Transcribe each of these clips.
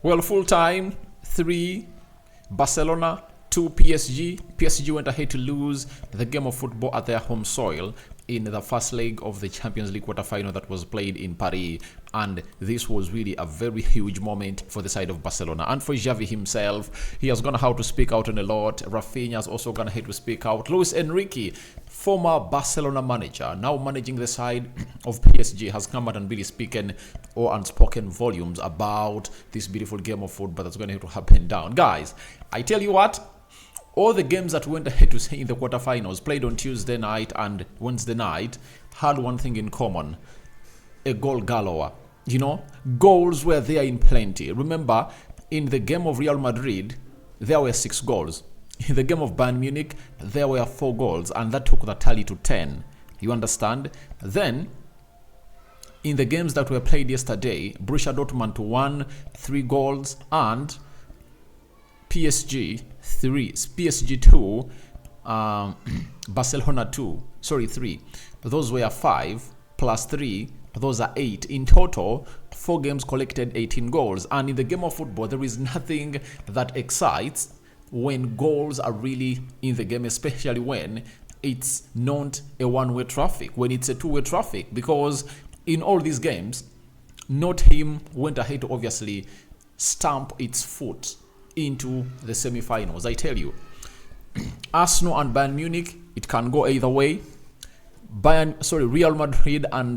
Well, full time, 3 Barcelona, 2 PSG. PSG went ahead to lose the game of football at their home soil in the first leg of the Champions League quarterfinal that was played in Paris. And this was really a very huge moment for the side of Barcelona. And for Xavi himself, he has gone how to speak out on a lot. Raphinha has also gone ahead to speak out. Luis Enrique, former Barcelona manager, now managing the side of PSG, has come out and really speaking or unspoken volumes about this beautiful game of football that's going to happen down. Guys, I tell you what, all the games that went ahead to say in the quarterfinals, played on Tuesday night and Wednesday night, had one thing in common: a goal galore. You know, goals were there in plenty. Remember, in the game of Real Madrid, there were 6 goals. In the game of Bayern Munich, there were 4 goals, and that took the tally to 10. You understand? Then, in the games that were played yesterday, Borussia Dortmund won 3 goals, and PSG 2, Barcelona 3. Those were 5 plus 3. Those are 8. In total, 4 games collected 18 goals. And in the game of football, there is nothing that excites when goals are really in the game, especially when it's not a one-way traffic, when it's a two-way traffic. Because in all these games, no team went ahead to obviously stamp its foot into the semi-finals. I tell you, Arsenal and Bayern Munich, it can go either way. Real Madrid and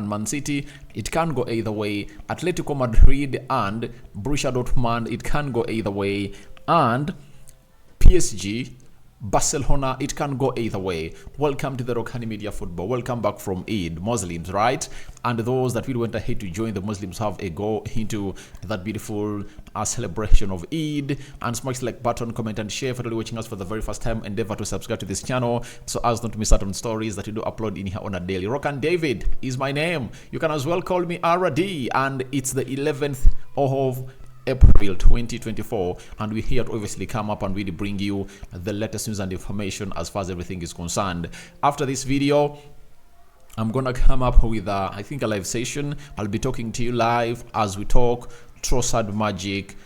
Man City, it can go either way. Atletico Madrid and Borussia Dortmund, it can go either way. And PSG, Barcelona, it can go either way. Welcome to the Rokani Media Football. Welcome back from Eid, Muslims, right? And those that really went ahead to join the Muslims have a go into that beautiful celebration of Eid. And smash the like button, comment and share. For those watching us for the very first time, endeavor to subscribe to this channel so as not to miss out on stories that we do upload in here on a daily. Rokani David is my name. You can as well call me RD, and it's the 11th of April 2024, and we're here to obviously come up and really bring you the latest news and information as far as everything is concerned. After this video, I'm gonna come up with I think a live session. I'll be talking to you live as we talk Trossard magic,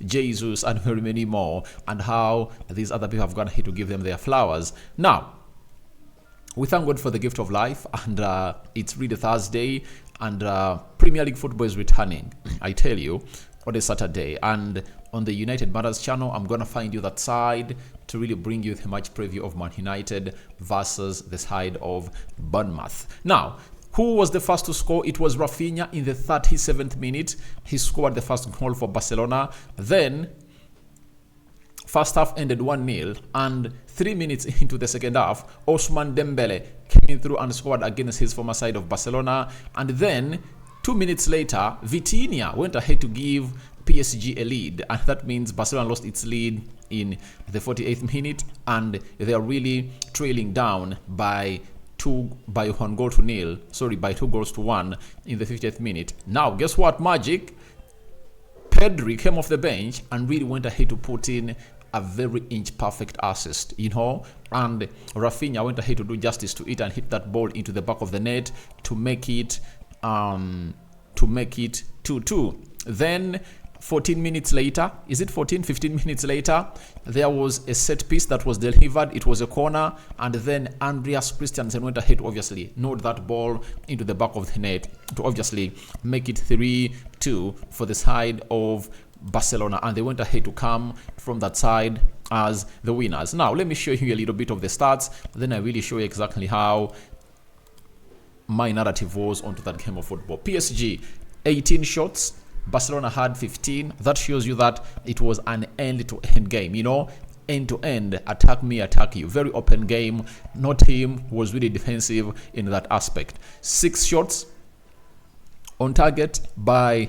Jesus, and very many more, and how these other people have gone here to give them their flowers. Now, we thank God for the gift of life, and it's really Thursday, and Premier League football is returning, I tell you, on a Saturday. And on the United Matters channel, I'm going to find you that side to really bring you the match preview of Man United versus the side of Bournemouth. Now, who was the first to score? It was Raphinha in the 37th minute. He scored the first goal for Barcelona. Then, first half ended 1-0, and 3 minutes into the second half, Ousmane Dembele came in through and scored against his former side of Barcelona. And then 2 minutes later, Vitinha went ahead to give PSG a lead, and that means Barcelona lost its lead in the 48th minute, and they are really trailing down by 2 goals to 1 in the 50th minute. Now, guess what? Magic. Pedri came off the bench and really went ahead to put in a very inch-perfect assist, you know, and Raphinha went ahead to do justice to it and hit that ball into the back of the net to make it 2-2. Then 15 minutes later, there was a set piece that was delivered. It was a corner, and then Andreas Christensen went ahead to obviously nod that ball into the back of the net to obviously make it 3-2 for the side of Barcelona, and they went ahead to come from that side as the winners. Now, let me show you a little bit of the stats, then I really show you exactly how my narrative was onto that game of football. PSG, 18 shots. Barcelona had 15. That shows you that it was an end-to-end game, you know, end-to-end, attack me, attack you. Very open game. No team was really defensive in that aspect. 6 shots on target by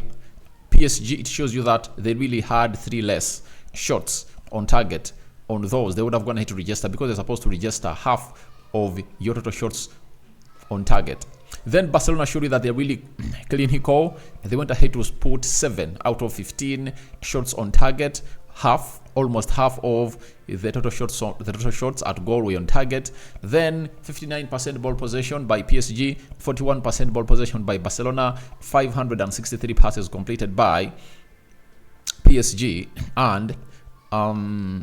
PSG. It shows you that they really had 3 less shots on target on those. They would have gone ahead to register, because they're supposed to register half of your total shots on target. Then Barcelona showed you that they're really clinical. They went ahead to put 7 out of 15 shots on target. Almost half of the total shots at goal were on target. Then 59% ball possession by PSG, 41% ball possession by Barcelona, 563 passes completed by PSG, and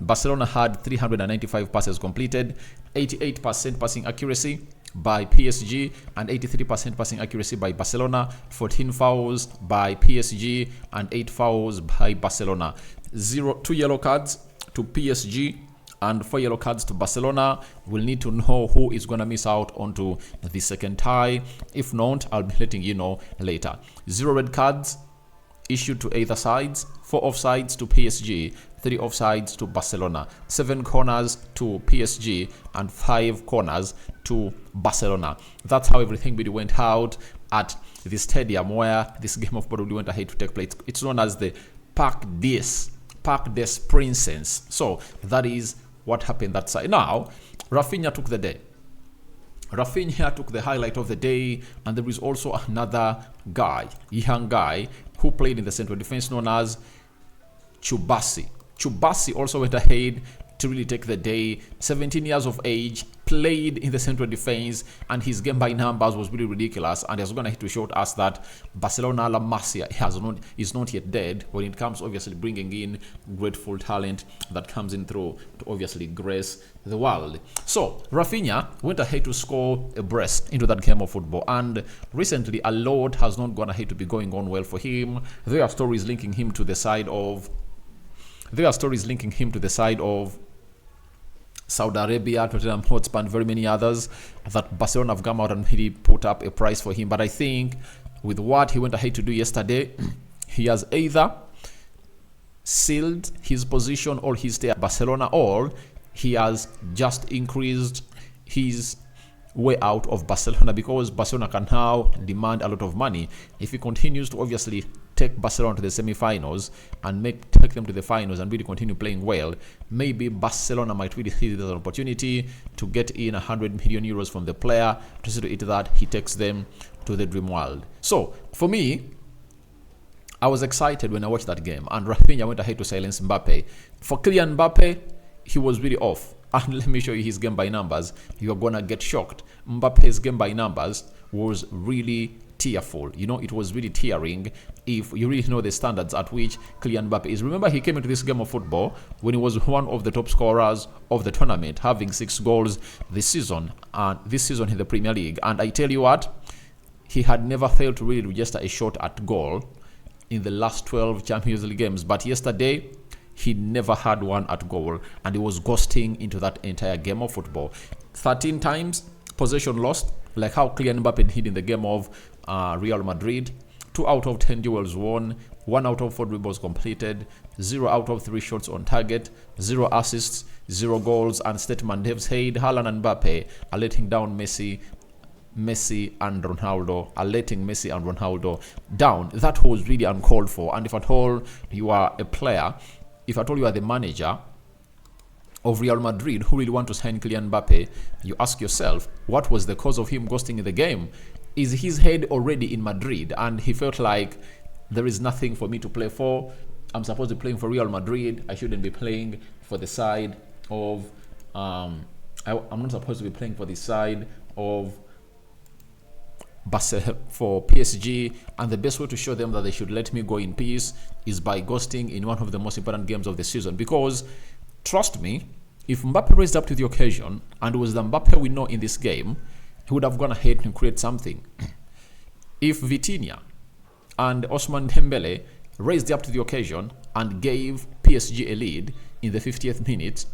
Barcelona had 395 passes completed, 88% passing accuracy by PSG and 83% passing accuracy by Barcelona, 14 fouls by PSG and 8 fouls by Barcelona. 2 yellow cards to PSG and 4 yellow cards to Barcelona. We'll need to know who is going to miss out onto the second tie. If not, I'll be letting you know later. 0 red cards issued to either sides, 4 offsides to PSG, 3 offsides to Barcelona, 7 corners to PSG and 5 corners to Barcelona. That's how everything really went out at the stadium where this game of football went ahead to take place. It's known as the Parc des Princes. So that is what happened that side. Now, Raphinha took the day. Raphinha took the highlight of the day, and there is also another guy, young guy, who played in the central defense known as Cubarsi. Cubarsi also went ahead to really take the day. 17 years of age, played in the central defense, and his game by numbers was really ridiculous. And he's going to show us that Barcelona La Masia is not yet dead when it comes obviously bringing in grateful talent that comes in through to obviously grace the world. So Raphinha went ahead to score a brace into that game of football, and recently a lot has not gone ahead to be going on well for him. There are stories linking him to the side of Saudi Arabia, Tottenham Hotspur, and very many others that Barcelona have come out and really put up a price for him. But I think with what he went ahead to do yesterday, he has either sealed his position or his stay at Barcelona, or he has just increased his way out of Barcelona, because Barcelona can now demand a lot of money if he continues to obviously take Barcelona to the semi-finals and take them to the finals and really continue playing well. Maybe Barcelona might really see this as an opportunity to get in 100 million euros from the player to see to it that he takes them to the dream world. So for me, I was excited when I watched that game, and Raphinha went ahead to silence Mbappe. For Kylian Mbappe, he was really off. And let me show you his game by numbers. You're gonna get shocked. Mbappe's game by numbers was really tearful. You know, it was really tearing if you really know the standards at which Kylian Mbappe is. Remember, he came into this game of football when he was one of the top scorers of the tournament, having 6 goals this season in the Premier League. And I tell you what, he had never failed to really register a shot at goal in the last 12 Champions League games. But yesterday, he never had one at goal, and he was ghosting into that entire game of football. 13 times possession lost, like how Kylian Mbappe did in the game of Real Madrid. 2 out of 10 duels won, 1 out of 4 dribbles completed, 0 out of 3 shots on target, 0 assists, 0 goals. And statement have said Haaland and Mbappe are letting down Messi and Ronaldo, are letting Messi and Ronaldo down. That was really uncalled for. And if at all you are a player, if at all you are the manager of Real Madrid who really want to sign Kylian Mbappe, you ask yourself, what was the cause of him ghosting in the game? Is his head already in Madrid and he felt like there is nothing for me to play for? I'm supposed to be playing for Real Madrid. I shouldn't be playing for the side of I'm not supposed to be playing for the side of for PSG, and the best way to show them that they should let me go in peace is by ghosting in one of the most important games of the season. Because trust me, if Mbappe raised up to the occasion and it was the Mbappe we know in this game, he would have gone ahead and create something. If Vitinha and Ousmane Dembele raised up to the occasion and gave PSG a lead in the 50th minute,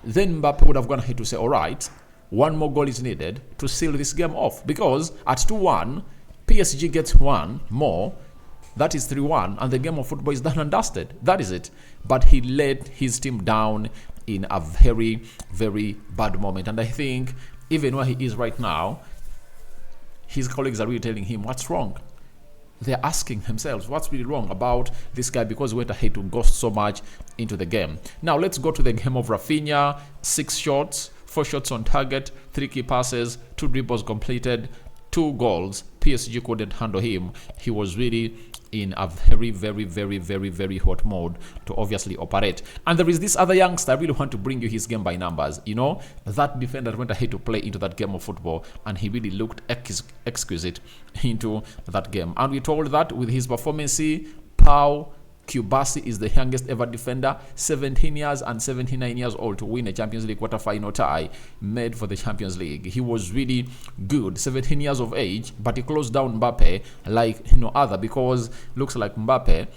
then Mbappe would have gone ahead to say, all right, one more goal is needed to seal this game off, because at 2-1, PSG gets one more, that is 3-1, and the game of football is done and dusted. That is it. But he let his team down in a very, very bad moment. And I think even where he is right now, his colleagues are really telling him what's wrong. They're asking themselves what's really wrong about this guy, because he went ahead to ghost so much into the game. Now let's go to the game of Raphinha. 6 shots, 4 shots on target, 3 key passes, 2 dribbles completed, 2 goals. PSG couldn't handle him. He was really in a very, very, very, very, very hot mode to obviously operate. And there is this other youngster. I really want to bring you his game by numbers. You know, that defender went ahead to play into that game of football, and he really looked exquisite into that game. And we told that with his performance, Pau Cubarsi is the youngest ever defender, 17 years and 79 years old, to win a Champions League quarter-final tie made for the Champions League. He was really good, 17 years of age, but he closed down Mbappe like no other, because looks like Mbappe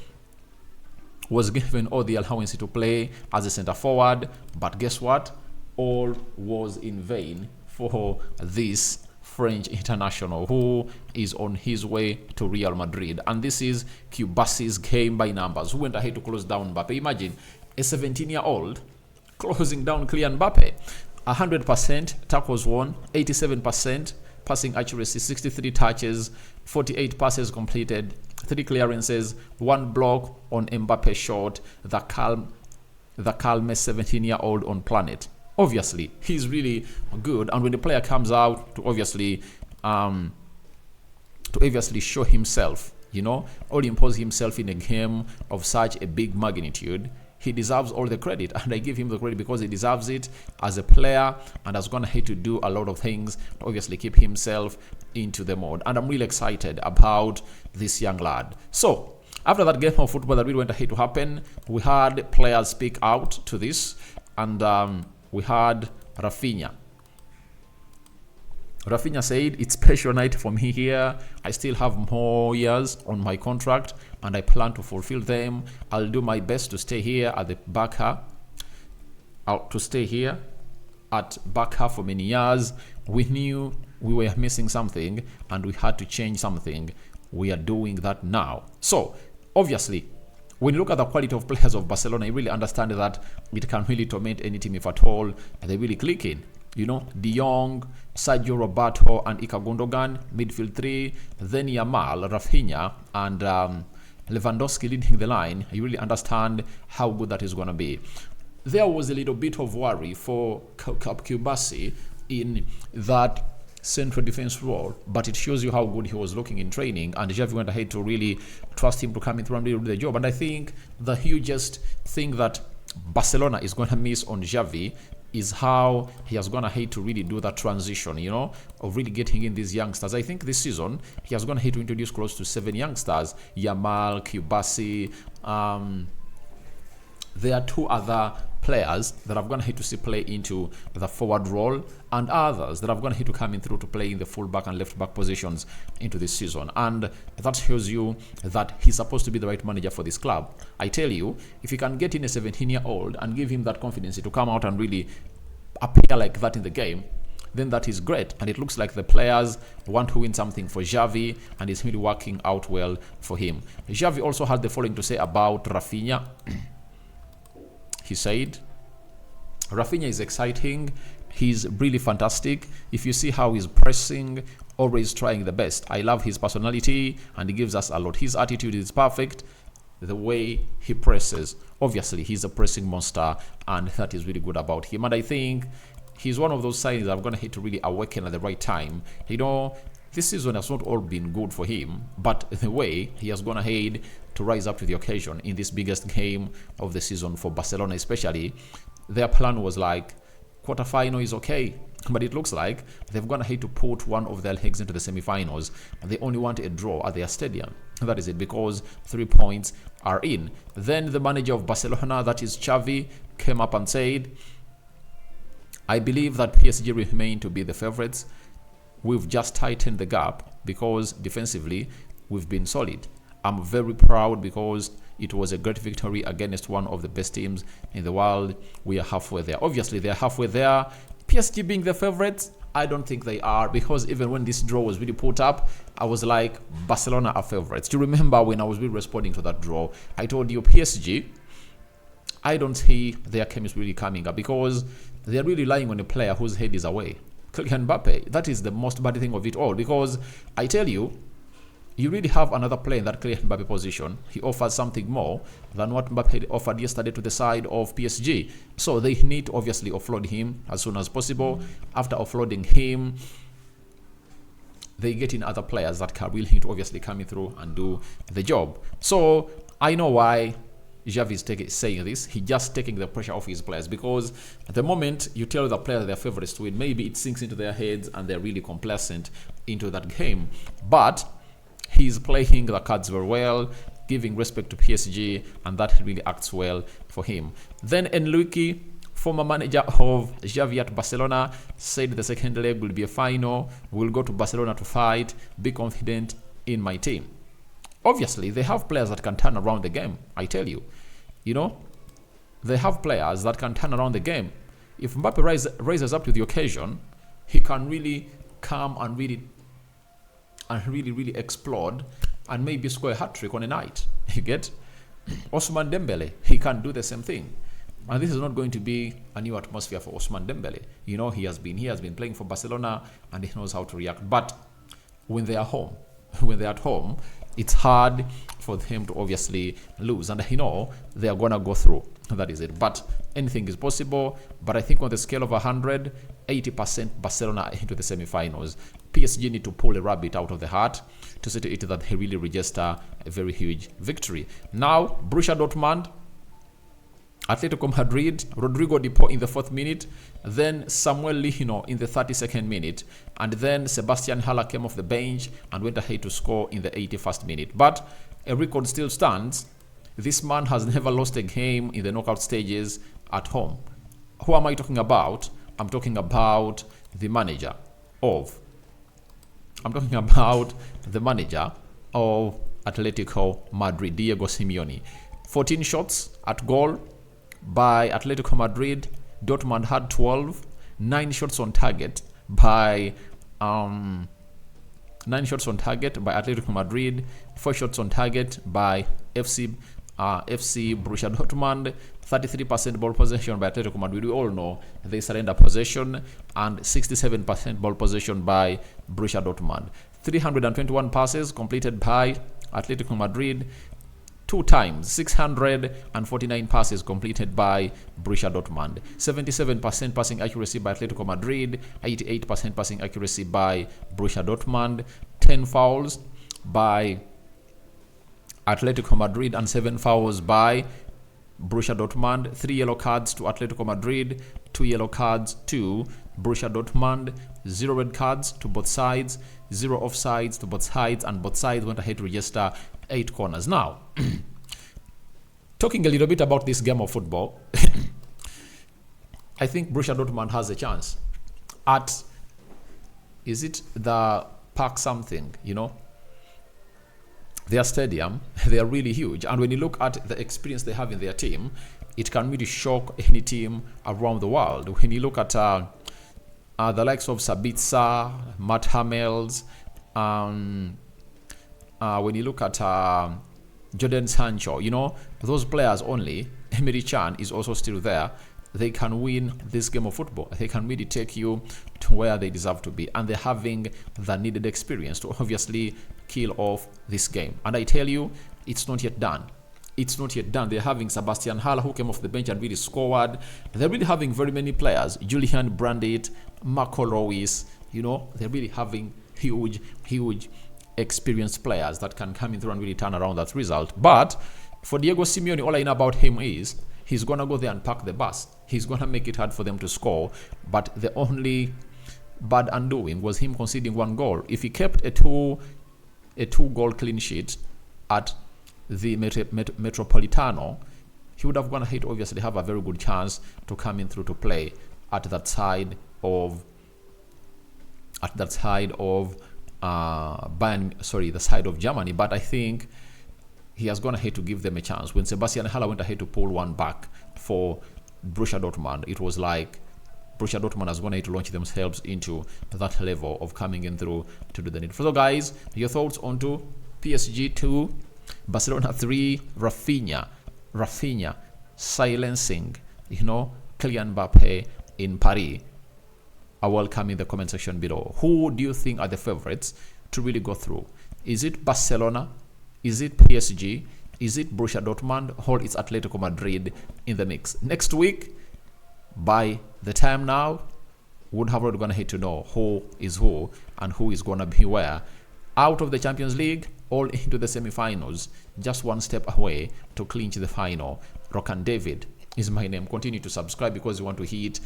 was given all the allowance to play as a center forward, but guess what? All was in vain for this French international who is on his way to Real Madrid. And this is Cubarsi's game by numbers, who went ahead to close down Mbappe. Imagine a 17-year-old closing down Kylian Mbappe. 100% tackles won, 87% passing accuracy, 63 touches, 48 passes completed, 3 clearances, 1 block on Mbappe's shot, the calmest 17-year-old on planet. Obviously, he's really good, and when the player comes out to obviously show himself, you know, or impose himself in a game of such a big magnitude, he deserves all the credit, and I give him the credit because he deserves it as a player, and has gone ahead to do a lot of things to obviously keep himself into the mode. And I'm really excited about this young lad. So after that game of football that really went ahead to happen, we had players speak out to this, and we had Raphinha. Raphinha said, "It's special night for me here. I still have more years on my contract, and I plan to fulfill them. I'll do my best to stay here at the Barca, at Barca for many years. We knew we were missing something, and we had to change something. We are doing that now." So, obviously, when you look at the quality of players of Barcelona, you really understand that it can really torment any team if at all they really click in. You know, De Jong, Sergio Roberto, and Ilkay Gundogan, midfield 3, then Yamal, Raphinha, and Lewandowski leading the line. You really understand how good that is going to be. There was a little bit of worry for Cubarsi in that central defense role, but it shows you how good he was looking in training, and Xavi went ahead to really trust him to come in through and really do the job. And I think the hugest thing that Barcelona is going to miss on Xavi is how he has gone ahead to really do that transition, you know, of really getting in these youngsters. I think this season he has gone ahead to introduce close to 7 youngsters. Yamal, Cubarsi, there are 2 other players that I've gone ahead to see play into the forward role, and others that I've gone ahead to come in through to play in the full back and left back positions into this season. And that shows you that he's supposed to be the right manager for this club. I tell you, if you can get in a 17-year-old and give him that confidence to come out and really appear like that in the game, then that is great. And it looks like the players want to win something for Xavi, and it's really working out well for him. Xavi also had the following to say about Raphinha. He said, "Raphinha is exciting. He's really fantastic. If you see how he's pressing, always trying the best. I love his personality, and he gives us a lot. His attitude is perfect. The way he presses. Obviously, he's a pressing monster, and that is really good about him. And I think he's one of those signs that I'm going to hit to really awaken at the right time. You know, this season has not all been good for him, but the way he has gone ahead to rise up to the occasion in this biggest game of the season for Barcelona especially, their plan was like, quarterfinal is okay, but it looks like they've gone ahead to put one of their legs into the semi-finals, and they only want a draw at their stadium. That is it, because 3 points are in. Then the manager of Barcelona, that is Xavi, came up and said, "I believe that PSG remain to be the favorites. We've just tightened the gap because defensively we've been solid. I'm very proud because it was a great victory against one of the best teams in the world. We are halfway there." Obviously, they're halfway there. PSG being the favorites, I don't think they are, because even when this draw was really put up, I was like, Barcelona are favorites. Do you remember when I was really responding to that draw? I told you PSG, I don't see their chemistry really coming up because they're really relying on a player whose head is away. Kylian Mbappe, that is the most bad thing of it all, because I tell you, you really have another player in that Kylian Mbappe position. He offers something more than what Mbappe offered yesterday to the side of PSG. So they need to obviously offload him as soon as possible. After offloading him, they get in other players that are willing to obviously come in through and do the job. So I know why Xavi is saying this. He just taking the pressure off his players, because at the moment you tell the players they're favorites to win, maybe it sinks into their heads and they're really complacent into that game. But he's playing the cards very well, giving respect to PSG, and that really acts well for him. Then Enrique, former manager of Xavi at Barcelona, said the second leg will be a final. We'll go to Barcelona to fight. Be confident in my team. Obviously, they have players that can turn around the game. I tell you, they have players that can turn around the game. If Mbappe rises up to the occasion, he can really come and really explode and maybe score a hat-trick on a night. You get? Ousmane Dembele, he can do the same thing. And this is not going to be a new atmosphere for Ousmane Dembele. He has been playing for Barcelona and he knows how to react. But when they are at home, it's hard for them to obviously lose. And they are going to go through. That is it. But anything is possible. But I think on the scale of 100, 80% Barcelona into the semi-finals. PSG need to pull a rabbit out of the hat to see to it that they really register a very huge victory. Now, Borussia Dortmund, Atletico Madrid, Rodrigo de Paul in the 4th minute, then Samuel Lihino in the 32nd minute, and then Sebastian Haller came off the bench and went ahead to score in the 81st minute. But a record still stands. This man has never lost a game in the knockout stages at home. Who am I talking about? I'm talking about the manager of Atletico Madrid, Diego Simeone. 14 shots at goal by Atletico Madrid. Dortmund had 12. 9 shots on target by Atletico Madrid. 4 shots on target by FC Borussia Dortmund. 33% ball possession by Atletico Madrid. We all know they surrender possession, and 67% ball possession by Borussia Dortmund. 321 passes completed by Atletico Madrid. 2 times 649 passes completed by Borussia Dortmund. 77% passing accuracy by Atletico Madrid. 88% passing accuracy by Borussia Dortmund. 10 fouls by Atletico Madrid and 7 fouls by Borussia Dortmund. 3 yellow cards to Atletico Madrid, 2 yellow cards to Borussia Dortmund, 0 red cards to both sides, 0 offsides to both sides, and both sides went ahead to register 8 corners. Now, talking a little bit about this game of football, I think Borussia Dortmund has a chance at, is it the Park something, their stadium. They are really huge, and when you look at the experience they have in their team, it can really shock any team around the world. When you look at the likes of Sabitzer, Matt Hummels, when you look at Jadon Sancho, those players only, Emery Chan is also still there. They can win this game of football. They can really take you to where they deserve to be, and they're having the needed experience to obviously kill off this game. And I tell you, it's not yet done. It's not yet done. They're having Sebastian Haller, who came off the bench and really scored. They're really having very many players. Julian Brandt, Marco Reus. They're really having huge experienced players that can come in through and really turn around that result. But for Diego Simeone, all I know about him is he's going to go there and park the bus. He's going to make it hard for them to score. But the only bad undoing was him conceding 1 goal. If he kept a two goal clean sheet at the Metropolitano, he would have gone ahead to obviously have a very good chance to come in through to play at that side of the side of Germany. But I think he has gone ahead to give them a chance. When Sebastian Haller went ahead to pull one back for Borussia Dortmund, it was like Borussia Dortmund has gone ahead to launch themselves into that level of coming in through to do the needful. So guys, your thoughts onto PSG 2, Barcelona 3, Raphinha silencing, Kylian Mbappe in Paris. are welcome in the comment section below. Who do you think are the favorites to really go through? Is it Barcelona? Is it PSG? Is it Borussia Dortmund? Or is Atletico Madrid in the mix? Next week, by the time now, would have already gone ahead to know who is who and who is going to be where. Out of the Champions League, all into the semi-finals, just one step away to clinch the final. Rokani David is my name. Continue to subscribe because we want to hit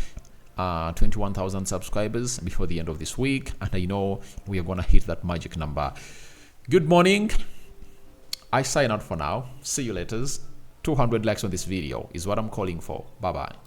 21,000 subscribers before the end of this week, and I know we are going to hit that magic number. Good morning. I sign out for now. See you later. 200 likes on this video is what I'm calling for. Bye-bye.